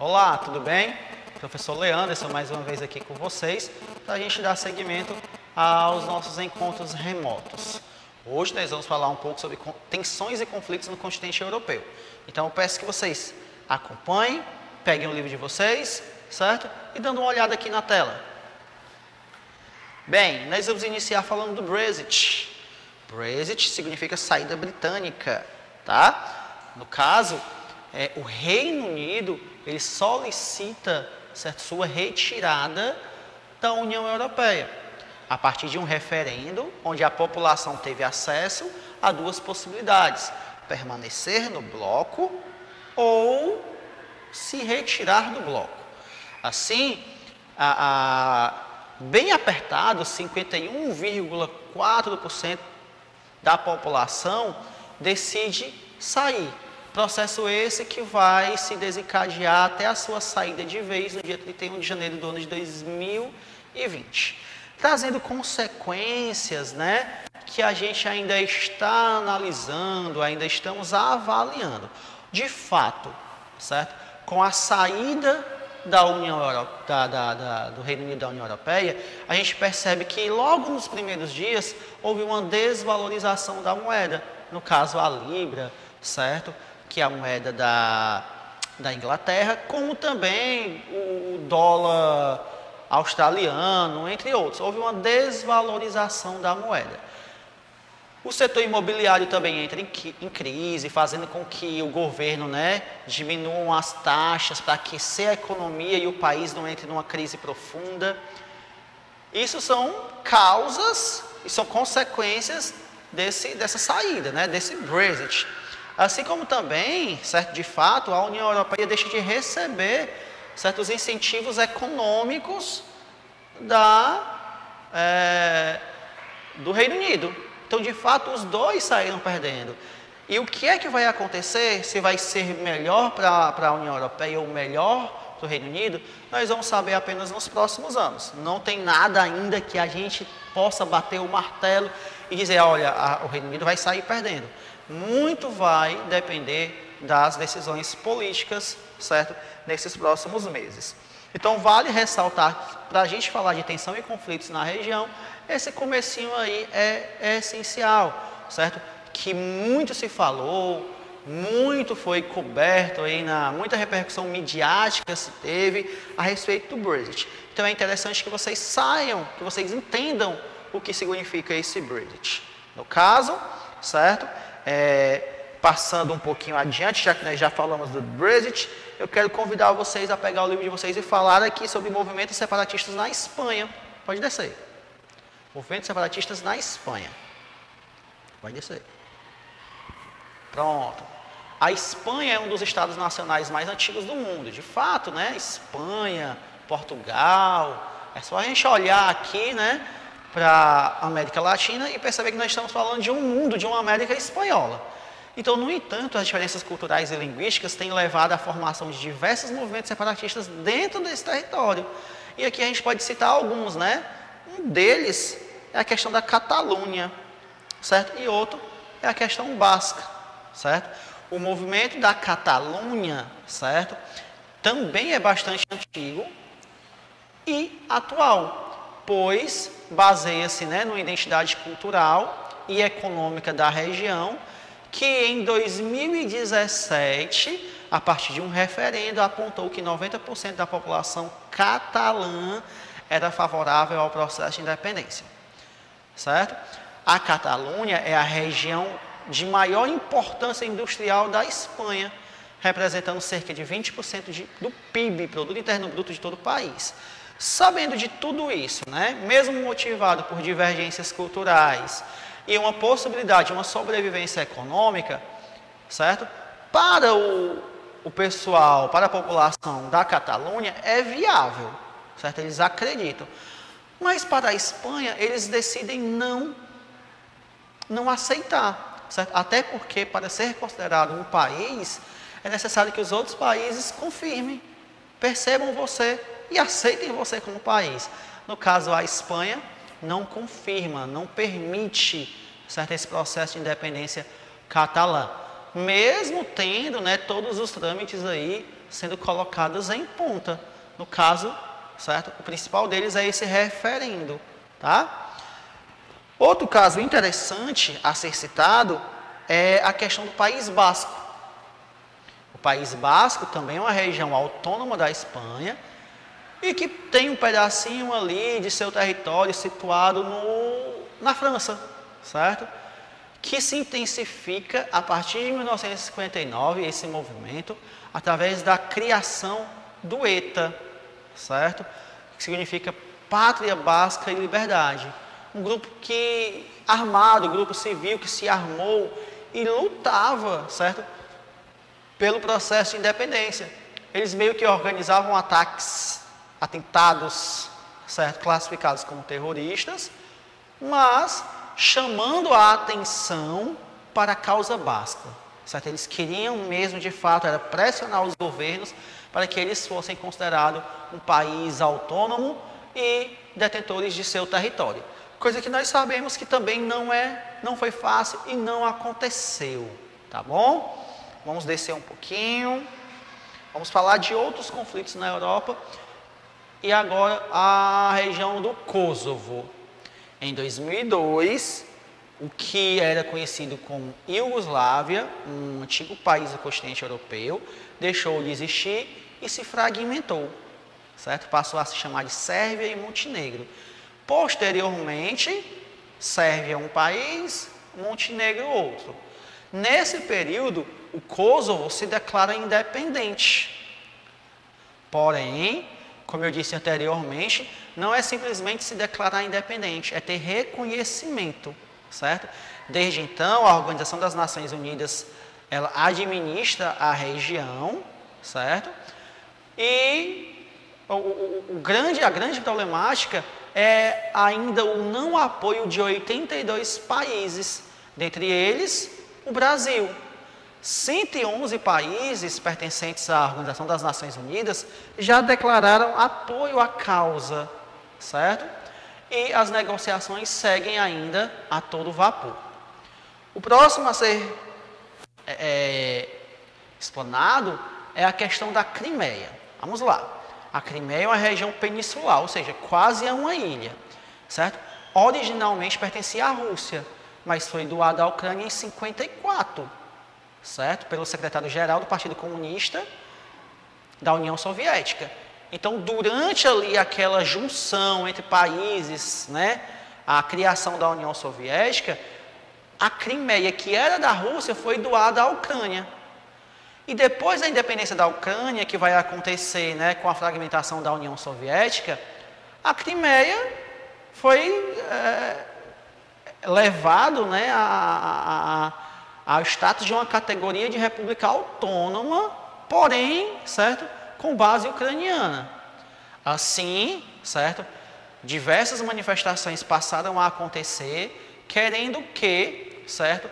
Olá, tudo bem? Professor Leanderson, mais uma vez aqui com vocês, para a gente dar seguimento aos nossos encontros remotos. Hoje nós vamos falar um pouco sobre tensões e conflitos no continente europeu. Então eu peço que vocês acompanhem, peguem o livro de vocês, certo? E dando uma olhada aqui na tela. Bem, nós vamos iniciar falando do Brexit. Brexit significa saída britânica, tá? No caso, o Reino Unido, ele solicita, certo, sua retirada da União Europeia, a partir de um referendo onde a população teve acesso a duas possibilidades: permanecer no bloco ou se retirar do bloco. Assim, bem apertado, 51,4% da população decide sair. Processo esse que vai se desencadear até a sua saída de vez no dia 31 de janeiro do ano de 2020. Trazendo consequências, né, que a gente ainda está analisando, ainda estamos avaliando. De fato, certo? Com a saída da União do Reino Unido da União Europeia, a gente percebe que logo nos primeiros dias houve uma desvalorização da moeda, no caso a Libra, certo? Que é a moeda da Inglaterra, como também o dólar australiano, entre outros. Houve uma desvalorização da moeda. O setor imobiliário também entra em crise, fazendo com que o governo, né, diminua as taxas para aquecer a economia e o país não entre numa crise profunda. Isso são causas e são consequências dessa saída, né, desse Brexit. Assim como também, certo, de fato, a União Europeia deixa de receber certos incentivos econômicos do Reino Unido. Então, de fato, os dois saíram perdendo. E o que é que vai acontecer? Se vai ser melhor para a União Europeia ou melhor para o Reino Unido, nós vamos saber apenas nos próximos anos. Não tem nada ainda que a gente possa bater o martelo e dizer, olha, o Reino Unido vai sair perdendo. Muito vai depender das decisões políticas, certo? Nesses próximos meses. Então, vale ressaltar, para a gente falar de tensão e conflitos na região, esse comecinho aí é essencial, certo? Que muito se falou, muito foi coberto aí, muita repercussão midiática se teve a respeito do Brexit. Então, é interessante que vocês saiam, que vocês entendam o que significa esse Brexit. No caso, certo? Passando um pouquinho adiante, já que nós já falamos do Brexit, eu quero convidar vocês a pegar o livro de vocês e falar aqui sobre movimentos separatistas na Espanha. Pode descer. Movimentos separatistas na Espanha. Pode descer. Pronto. A Espanha é um dos estados nacionais mais antigos do mundo. De fato, né? Espanha, Portugal. É só a gente olhar aqui, né, para a América Latina e perceber que nós estamos falando de um mundo, de uma América espanhola. Então, no entanto, as diferenças culturais e linguísticas têm levado à formação de diversos movimentos separatistas dentro desse território. E aqui a gente pode citar alguns, né? Um deles é a questão da Catalunha, certo? E outro é a questão basca, certo? O movimento da Catalunha, certo? Também é bastante antigo e atual, pois baseia-se, né, numa identidade cultural e econômica da região, que em 2017, a partir de um referendo, apontou que 90% da população catalã era favorável ao processo de independência, certo? A Catalunha é a região de maior importância industrial da Espanha, representando cerca de 20% do PIB, Produto Interno Bruto, de todo o país. Sabendo de tudo isso, né, mesmo motivado por divergências culturais e uma possibilidade, uma sobrevivência econômica, certo? Para o pessoal, para a população da Catalunha, é viável, certo? Eles acreditam. Mas para a Espanha, eles decidem não aceitar, certo? Até porque, para ser considerado um país, é necessário que os outros países confirmem, percebam você e aceitem você como país. No caso, a Espanha não confirma, não permite, certo, esse processo de independência catalã. Mesmo tendo, né, todos os trâmites aí sendo colocadas em ponta. No caso, certo? O principal deles é esse referendo, tá? Outro caso interessante a ser citado é a questão do País Basco. O País Basco também é uma região autônoma da Espanha e que tem um pedacinho ali de seu território situado na França, certo? Que se intensifica a partir de 1959, esse movimento, através da criação do ETA, certo? Que significa Pátria Basca e Liberdade. Um grupo armado, um grupo civil que se armou e lutava, certo? Pelo processo de independência. Eles meio que organizavam atentados, certo? Classificados como terroristas, mas chamando a atenção para a causa basca, certo? Eles queriam mesmo, de fato, era pressionar os governos para que eles fossem considerados um país autônomo e detentores de seu território. Coisa que nós sabemos que também não foi fácil e não aconteceu, tá bom? Vamos descer um pouquinho, vamos falar de outros conflitos na Europa e agora a região do Kosovo. Em 2002, o que era conhecido como Iugoslávia, um antigo país do continente europeu, deixou de existir e se fragmentou, certo? Passou a se chamar de Sérvia e Montenegro. Posteriormente, Sérvia um país, Montenegro outro. Nesse período, o Kosovo se declara independente. Porém, como eu disse anteriormente, não é simplesmente se declarar independente, é ter reconhecimento, certo? Desde então, a Organização das Nações Unidas, ela administra a região, certo? E a grande problemática é ainda o não apoio de 82 países, dentre eles o Brasil. 111 países pertencentes à Organização das Nações Unidas já declararam apoio à causa, certo? E as negociações seguem ainda a todo vapor. O próximo a ser explanado é a questão da Crimeia. Vamos lá. A Crimeia é uma região peninsular, ou seja, quase é uma ilha, certo? Originalmente pertencia à Rússia, mas foi doada à Ucrânia em 54, certo? Pelo secretário-geral do Partido Comunista da União Soviética. Então, durante ali aquela junção entre países, né, a criação da União Soviética, a Crimeia, que era da Rússia, foi doada à Ucrânia. E depois da independência da Ucrânia, que vai acontecer, né, com a fragmentação da União Soviética, a Crimeia foi levado, né, ao status de uma categoria de república autônoma, porém, certo, com base ucraniana. Assim, certo, diversas manifestações passaram a acontecer, querendo que, certo,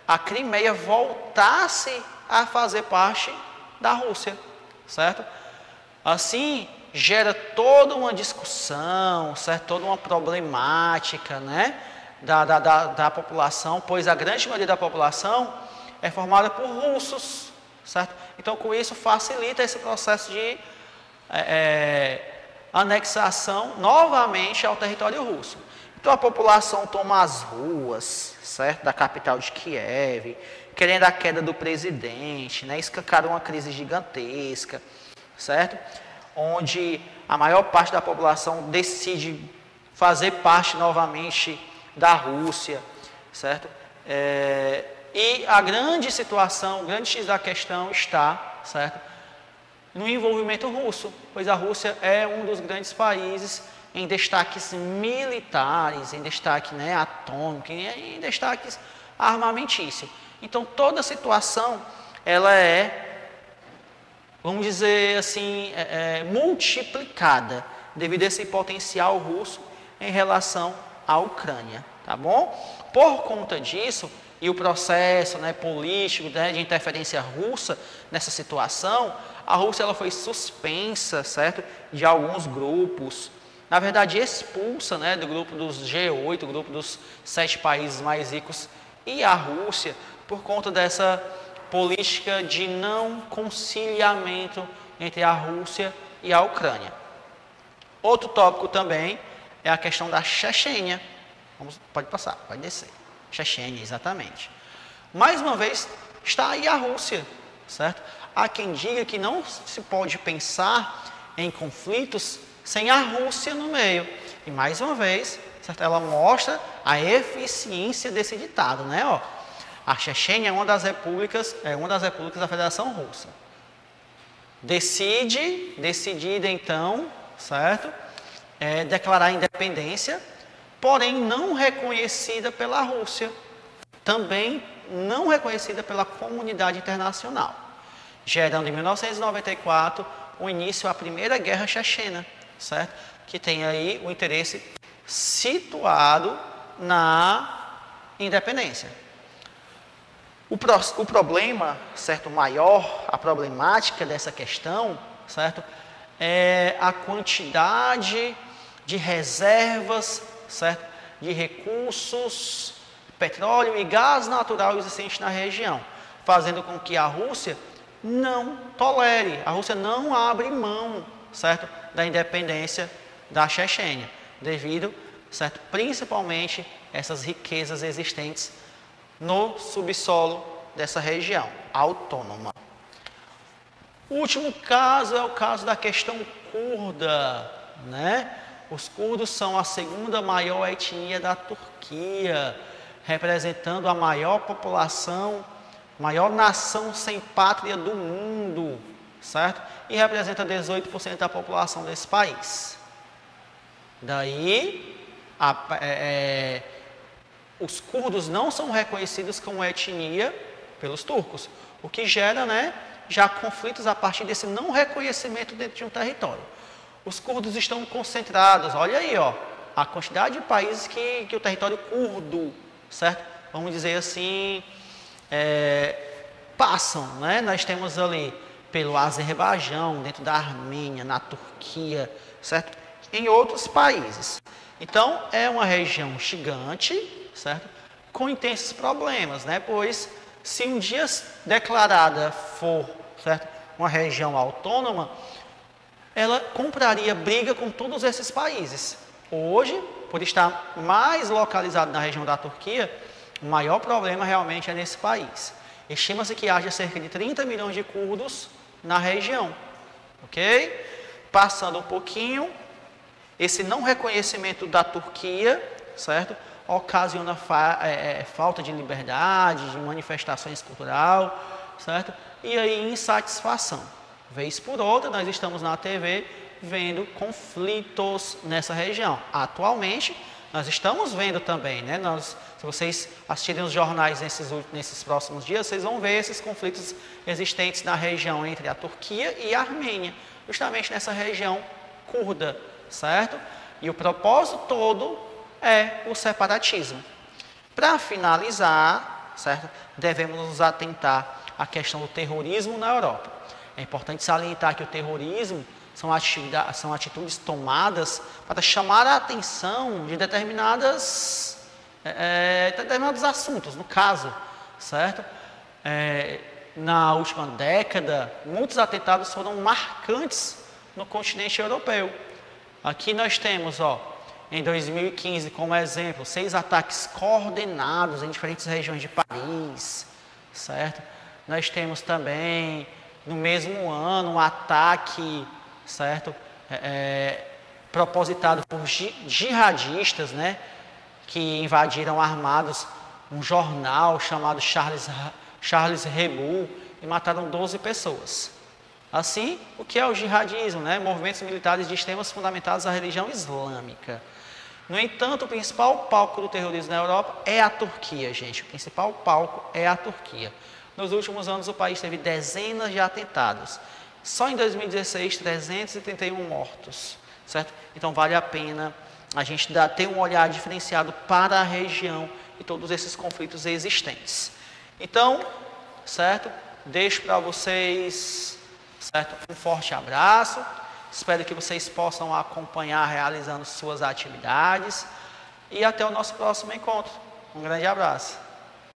a Crimeia voltasse a fazer parte da Rússia, certo? Assim, gera toda uma discussão, certo? Toda uma problemática, né? Da população, pois a grande maioria da população é formada por russos, certo? Então, com isso, facilita esse processo de anexação novamente ao território russo. Então, a população toma as ruas, certo? Da capital de Kiev, querendo a queda do presidente, né? Escancarou uma crise gigantesca, certo? Onde a maior parte da população decide fazer parte novamente da Rússia, certo? E a grande situação, o grande X da questão está, certo, no envolvimento russo, pois a Rússia é um dos grandes países em destaques militares, em destaque, né, atômico, em destaques armamentícios. Então, toda a situação, ela vamos dizer assim, multiplicada devido a esse potencial russo em relação à Ucrânia, tá bom? Por conta disso, e o processo, né, político, né, de interferência russa nessa situação, a Rússia ela foi suspensa, certo, de alguns grupos, na verdade expulsa, né, do grupo dos G8, o grupo dos 7 países mais ricos, e a Rússia, por conta dessa política de não conciliamento entre a Rússia e a Ucrânia. Outro tópico também é a questão da Chechênia. Pode passar, pode descer. Chechênia, exatamente. Mais uma vez, está aí a Rússia, certo? Há quem diga que não se pode pensar em conflitos sem a Rússia no meio. E mais uma vez, certo? Ela mostra a eficiência desse ditado, né? Ó, a Chechênia é uma das repúblicas da Federação Russa. Decidida então, certo? Declarar a independência, porém não reconhecida pela Rússia, também não reconhecida pela comunidade internacional, gerando em 1994 o início à Primeira Guerra Chechena, certo? Que tem aí o interesse situado na independência. O problema, certo, maior, a problemática dessa questão, certo, é a quantidade de reservas, certo, de recursos, petróleo e gás natural existentes na região, fazendo com que a Rússia não tolere, a Rússia não abre mão, certo, da independência da Chechênia, devido, certo, principalmente essas riquezas existentes no subsolo dessa região autônoma. O último caso é o caso da questão curda, né? Os curdos são a segunda maior etnia da Turquia, representando a maior população, maior nação sem pátria do mundo, certo? E representa 18% da população desse país. Daí, os curdos não são reconhecidos como etnia pelos turcos, o que gera, né, já conflitos a partir desse não reconhecimento dentro de um território. Os curdos estão concentrados, olha aí, ó, a quantidade de países que o território curdo, certo? Vamos dizer assim, passam, né? Nós temos ali pelo Azerbaijão, dentro da Armênia, na Turquia, certo? Em outros países. Então, é uma região gigante, certo? Com intensos problemas, né? Pois, se um dia declarada for, certo, uma região autônoma, ela compraria briga com todos esses países. Hoje, por estar mais localizado na região da Turquia, o maior problema realmente é nesse país. Estima-se que haja cerca de 30 milhões de curdos na região, ok? Passando um pouquinho, esse não reconhecimento da Turquia, certo, ocasiona falta de liberdade, de manifestações culturais, certo? E aí insatisfação. Vez por outra, nós estamos na TV vendo conflitos nessa região. Atualmente, nós estamos vendo também, né? Se vocês assistirem os jornais nesses próximos dias, vocês vão ver esses conflitos existentes na região entre a Turquia e a Armênia, justamente nessa região curda, certo? E o propósito todo é o separatismo. Para finalizar, certo? Devemos nos atentar à questão do terrorismo na Europa. É importante salientar que o terrorismo são atitudes tomadas para chamar a atenção de determinados assuntos, no caso, certo? Na última década, muitos atentados foram marcantes no continente europeu. Aqui nós temos, ó, em 2015, como exemplo, 6 ataques coordenados em diferentes regiões de Paris, certo? Nós temos também, no mesmo ano, um ataque, certo? Propositado por jihadistas, né? Que invadiram armados um jornal chamado Charles Hebdo e mataram 12 pessoas. Assim, o que é o jihadismo, né? Movimentos militares de extremas fundamentados à religião islâmica. No entanto, o principal palco do terrorismo na Europa é a Turquia, gente. O principal palco é a Turquia. Nos últimos anos, o país teve dezenas de atentados. Só em 2016, 331 mortos, certo? Então, vale a pena a gente ter um olhar diferenciado para a região e todos esses conflitos existentes. Então, certo? Deixo para vocês, certo, um forte abraço. Espero que vocês possam acompanhar realizando suas atividades. E até o nosso próximo encontro. Um grande abraço.